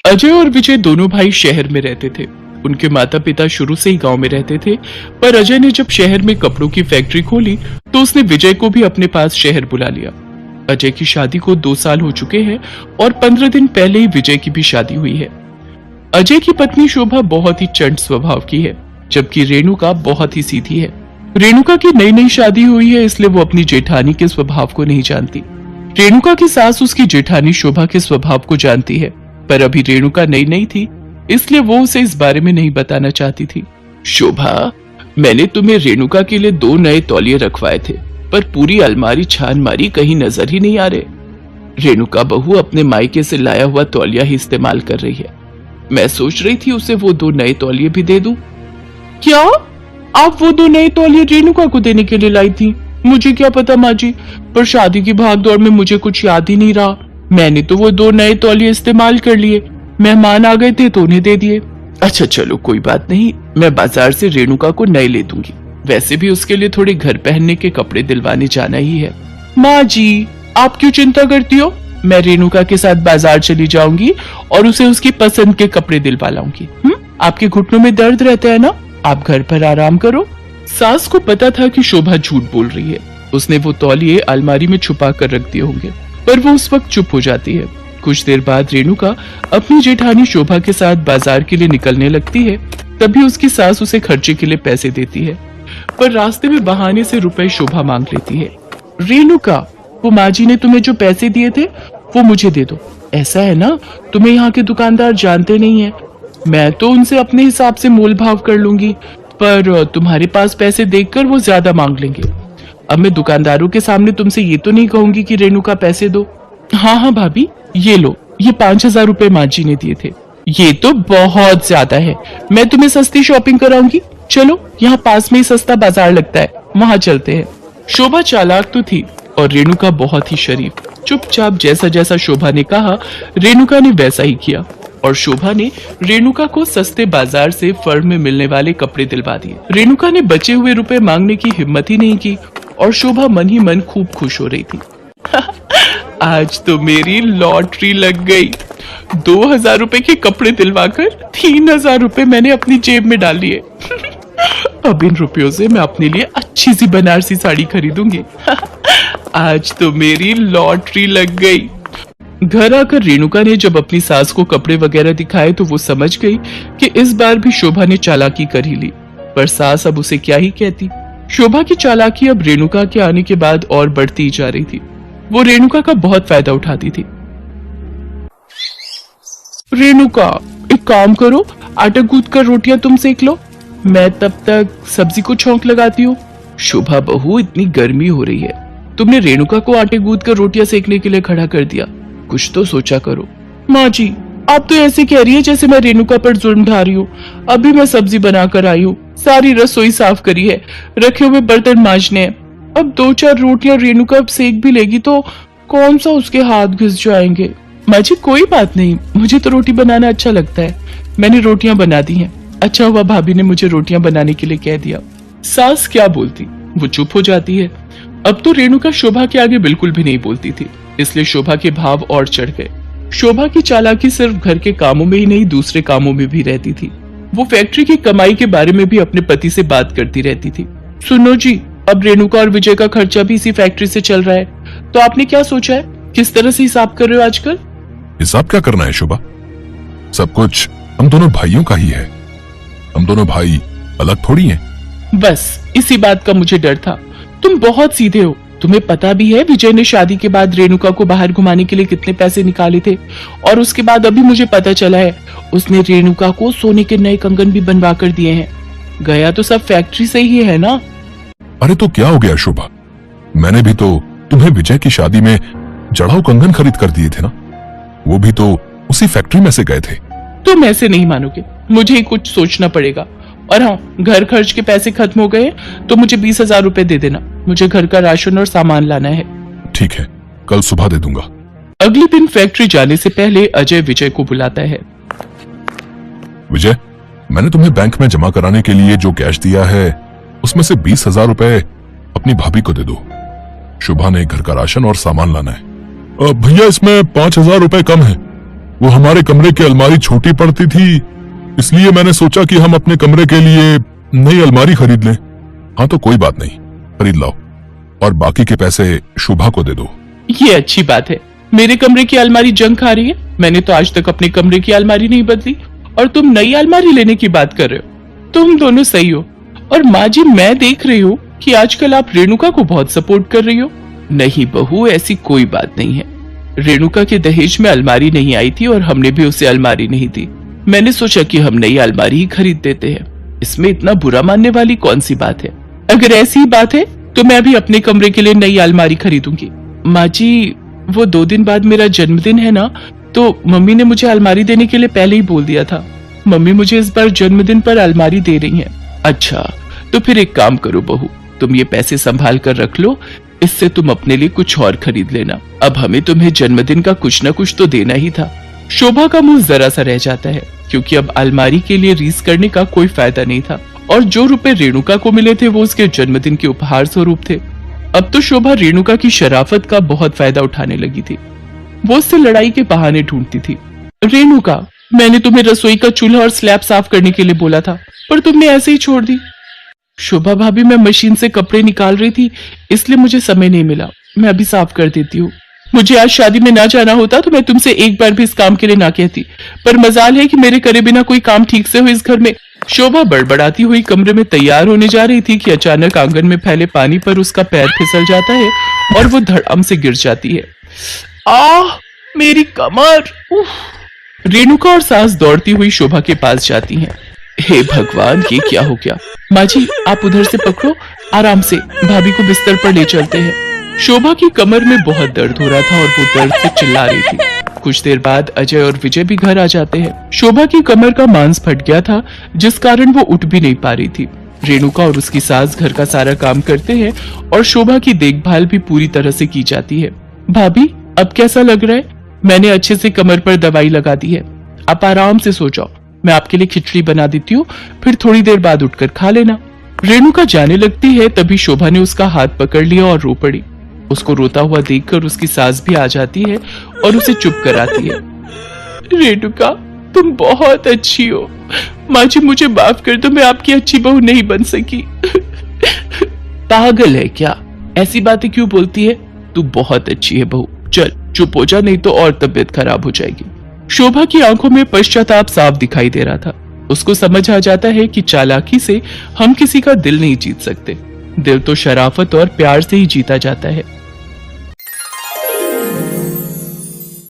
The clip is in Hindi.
अजय और विजय दोनों भाई शहर में रहते थे। उनके माता पिता शुरू से ही गांव में रहते थे, पर अजय ने जब शहर में कपड़ों की फैक्ट्री खोली तो उसने विजय को भी अपने पास शहर बुला लिया। अजय की शादी को 2 साल हो चुके हैं और 15 दिन पहले ही विजय की भी शादी हुई है। अजय की पत्नी शोभा बहुत ही चंट स्वभाव की है, जबकि रेणुका बहुत ही सीधी है। रेणुका की नई नई शादी हुई है, इसलिए वो अपनी जेठानी के स्वभाव को नहीं जानती। रेणुका की सास उसकी जेठानी शोभा के स्वभाव को जानती है, पर अभी रेणुका नई नई थी, इसलिए वो उसे इस बारे में नहीं बताना चाहती थी। शोभा, मैंने तुम्हें रेणुका के लिए 2 नए तौलिए रखवाए थे, पर पूरी अलमारी छान मारी, कहीं नजर ही नहीं आ रहे। रेणुका बहू अपने मायके से लाया हुआ तौलिया ही इस्तेमाल कर रही है। मैं सोच रही थी उसे वो 2 नए तौलिए भी दे दूं। क्या आप वो 2 नए तौलिए रेणुका को देने के लिए लाई थी? मुझे क्या पता माँ जी, पर शादी की भागदौड़ में मुझे कुछ याद ही नहीं रहा। मैंने तो वो 2 नए तौलिए इस्तेमाल कर लिए, मेहमान आ गए थे तो उन्हें दे दिए। अच्छा चलो कोई बात नहीं, मैं बाजार से रेणुका को नए ले दूंगी। वैसे भी उसके लिए थोड़े घर पहनने के कपड़े दिलवाने जाना ही है। माँ जी, आप क्यों चिंता करती हो? मैं रेणुका के साथ बाजार चली जाऊंगी और उसे उसकी पसंद के कपड़े दिलवा लाऊंगी। आपके घुटनों में दर्द रहता है ना, आप घर पर आराम करो। सास को पता था कि शोभा झूठ बोल रही है। उसने वो तौलिए अलमारी में छुपा कर रख दिए होंगे, पर वो उस वक्त चुप हो जाती है। कुछ देर बाद रेणुका अपनी जेठानी शोभा के साथ बाजार के लिए निकलने लगती है। तभी उसकी सास उसे खर्चे के लिए पैसे देती है, पर रास्ते में बहाने से रुपए शोभा मांग लेती है। रेणुका, वो माँ जी ने तुम्हें जो पैसे दिए थे वो मुझे दे दो। ऐसा है ना, तुम्हें यहाँ के दुकानदार जानते नहीं है, मैं तो उनसे अपने हिसाब से मोल भाव कर लूंगी, पर तुम्हारे पास पैसे देखकर वो ज्यादा मांग लेंगे। अब मैं दुकानदारों के सामने तुमसे ये तो नहीं कहूंगी कि रेणुका पैसे दो। हाँ हाँ भाभी, ये लो, ये 5,000 रुपए माँ जी ने दिए थे। ये तो बहुत ज्यादा है, मैं तुम्हें सस्ती शॉपिंग कराऊंगी। चलो, यहाँ पास में ही सस्ता बाजार लगता है, वहाँ चलते हैं। शोभा चालाक तो थी और रेणुका बहुत ही शरीफ। चुपचाप जैसा जैसा शोभा ने कहा, रेणुका ने वैसा ही किया और शोभा ने रेणुका को सस्ते बाजार से फर्म में मिलने वाले कपड़े दिलवा दिए। रेणुका ने बचे हुए रुपए मांगने की हिम्मत ही नहीं की और शोभा मन ही मन खूब खुश हो रही थी। आज तो मेरी लॉटरी लग गई। 2,000 रुपए के कपड़े दिलवाकर 3,000 रुपए मैंने अपनी जेब में डाल लिए। अब इन रुपयों से मैं अपने लिए अच्छी सी बनारसी साड़ी खरीदूंगी। आज तो मेरी लॉटरी लग गई। घर आकर रेणुका ने जब अपनी सास को कपड़े वगैरह दिखाए तो वो समझ गई कि इस बार भी शोभा ने चालाकी कर ही ली, पर सास अब उसे क्या ही कहती। शोभा की चालाकी अब रेणुका के आने के बाद और बढ़ती ही जा रही थी। वो रेणुका का बहुत फायदा उठाती थी। रेणुका, एक काम करो, आटा गूंथ कर रोटियां तुम सेक लो, मैं तब तक सब्जी को छौंक लगाती हूँ। शोभा बहू, इतनी गर्मी हो रही है, तुमने रेणुका को आटे गूंथ कर रोटियां सेकने के लिए खड़ा कर दिया, कुछ तो सोचा करो। माँ जी, आप तो ऐसे कह रही है जैसे मैं रेणुका पर जुल्म ढा रही हूँ। अभी मैं सब्जी बनाकर आई हूँ, सारी रसोई साफ करी है, रखे हुए बर्तन मांजने हैं। अब 2-4 रोटियां रेणुका सेक भी लेगी तो कौन सा उसके हाथ घिस जाएंगे। माँ जी कोई बात नहीं, मुझे तो रोटी बनाना अच्छा लगता है, मैंने रोटियां बना दी हैं। अच्छा हुआ भाभी ने मुझे रोटियां बनाने के लिए कह दिया। सास क्या बोलती, वो चुप हो जाती है। अब तो रेणुका शोभा के आगे बिल्कुल भी नहीं बोलती थी, इसलिए शोभा के भाव और चढ़ गए। शोभा की चालाकी सिर्फ घर के कामों में ही नहीं, दूसरे कामों में भी रहती थी। वो फैक्ट्री की कमाई के बारे में भी अपने पति से बात करती रहती थी। सुनो जी, अब रेणुका और विजय का खर्चा भी इसी फैक्ट्री से चल रहा है, तो आपने क्या सोचा है, किस तरह से हिसाब कर रहे हो आजकल? हिसाब क्या करना है शोभा, सब कुछ हम दोनों भाइयों का ही है, हम दोनों भाई अलग थोड़ी हैं। बस इसी बात का मुझे डर था। तुम बहुत सीधे हो, तुम्हें पता भी है विजय ने शादी के बाद रेणुका को बाहर घुमाने के लिए कितने पैसे निकाले थे, और उसके बाद अभी मुझे पता चला है उसने रेणुका को सोने के नए कंगन भी बनवा कर दिए हैं। गया तो सब फैक्ट्री से ही है ना। अरे तो क्या हो गया शोभा, मैंने भी तो तुम्हें विजय की शादी में जड़ाऊ कंगन खरीद कर दिए थे ना, वो भी तो उसी फैक्ट्री में से गए थे। तुम ऐसे नहीं मानोगे, मुझे ही कुछ सोचना पड़ेगा। और हाँ, घर खर्च के पैसे खत्म हो गए तो मुझे 20,000 रुपए दे देना, मुझे घर का राशन और सामान लाना है। ठीक है, कल सुबह दे दूंगा। अगले दिन फैक्ट्री जाने से पहले अजय विजय को बुलाता है। विजय, मैंने तुम्हें बैंक में जमा कराने के लिए जो कैश दिया है उसमें से 20,000 रुपए अपनी भाभी को दे दो। शुभा ने घर का राशन और सामान लाना है। भैया, इसमें 5,000 रुपए कम है, वो हमारे कमरे की अलमारी छोटी पड़ती थी, इसलिए मैंने सोचा कि हम अपने कमरे के लिए नई अलमारी खरीद लें। हाँ तो कोई बात नहीं, खरीद लाओ और बाकी के पैसे शुभा को दे दो। ये अच्छी बात है। मेरे कमरे की अलमारी जंग खा रही है। मैंने तो आज तक अपने कमरे की अलमारी नहीं बदली और तुम नई अलमारी लेने की बात कर रहे हो। तुम दोनों सही हो। और माँ जी, मैं देख रही हूँ कि आजकल आप रेणुका को बहुत सपोर्ट कर रही हो। नहीं बहू, ऐसी कोई बात नहीं है। रेणुका के दहेज में अलमारी नहीं आई थी और हमने भी उसे अलमारी नहीं दी। मैंने सोचा कि हम नई अलमारी ही खरीद देते हैं। इसमें इतना बुरा मानने वाली कौन सी बात है? अगर ऐसी ही बात है तो मैं भी अपने कमरे के लिए नई अलमारी खरीदूंगी। माँ जी, वो 2 दिन बाद मेरा जन्मदिन है ना, तो मम्मी ने मुझे अलमारी देने के लिए पहले ही बोल दिया था। मम्मी मुझे इस बार जन्मदिन पर अलमारी दे रही हैं। अच्छा, तो फिर एक काम करो बहू, तुम ये पैसे संभाल कर रख लो, इससे तुम अपने लिए कुछ और खरीद लेना। अब हमें तुम्हें जन्मदिन का कुछ न कुछ तो देना ही था। शोभा का मुंह जरा सा रह जाता है क्योंकि अब अलमारी के लिए रीस करने का कोई फायदा नहीं था और जो रुपए रेणुका को मिले थे वो उसके जन्मदिन के उपहार स्वरूप थे। अब तो शोभा रेणुका की शराफत का बहुत फायदा उठाने लगी थी। वो उससे लड़ाई के बहाने ढूंढती थी। रेणुका, मैंने तुम्हें रसोई का चूल्हा और स्लैब साफ करने के लिए बोला था, पर तुमने ऐसे ही छोड़ दी। शोभा भाभी, मैं मशीन से कपड़े निकाल रही थी, इसलिए मुझे समय नहीं मिला। मैं अभी साफ कर देती हूँ। मुझे आज शादी में ना जाना होता तो मैं तुमसे एक बार भी इस काम के लिए ना कहती, पर मजाल है कि मेरे करे बिना कोई काम ठीक से हो इस घर में। शोभा बड़बड़ाती हुई कमरे में तैयार होने जा रही थी कि अचानक आंगन में फैले पानी पर उसका पैर फिसल जाता है और वो धड़ाम से गिर जाती है। आह, मेरी कमर! उफ! रेणुका और सास दौड़ती हुई शोभा के पास जाती हैं। हे भगवान, ये क्या हो गया? माँ जी, आप उधर से पकड़ो, आराम से, भाभी को बिस्तर पर ले चलते हैं। शोभा की कमर में बहुत दर्द हो रहा था और वो दर्द से चिल्ला रही थी। कुछ देर बाद अजय और विजय भी घर आ जाते हैं। शोभा की कमर का मांस फट गया था, जिस कारण वो उठ भी नहीं पा रही थी। रेणुका और उसकी सास घर का सारा काम करते हैं और शोभा की देखभाल भी पूरी तरह से की जाती है। भाभी, अब कैसा लग रहा है? मैंने अच्छे से कमर पर दवाई लगा दी है, आप आराम से सो जाओ। मैं आपके लिए खिचड़ी बना देती हूँ, फिर थोड़ी देर बाद उठकर खा लेना। रेणुका जाने लगती है, तभी शोभा ने उसका हाथ पकड़ लिया और रो पड़ी। उसको रोता हुआ देखकर उसकी सास भी आ जाती है और उसे चुप कराती है। रेणुका, तुम बहुत अच्छी हो। माँ जी, मुझे माफ कर दो, मैं आपकी अच्छी बहू नहीं बन सकी। पागल है क्या? ऐसी बातें क्यों बोलती है? तू बहुत अच्छी है बहू। चल चुप हो जा, नहीं तो और तबीयत खराब हो जाएगी। शोभा की आंखों में पश्चाताप साफ दिखाई दे रहा था। उसको समझ आ जाता है कि चालाकी से हम किसी का दिल नहीं जीत सकते। दिल तो शराफत और प्यार से ही जीता जाता है।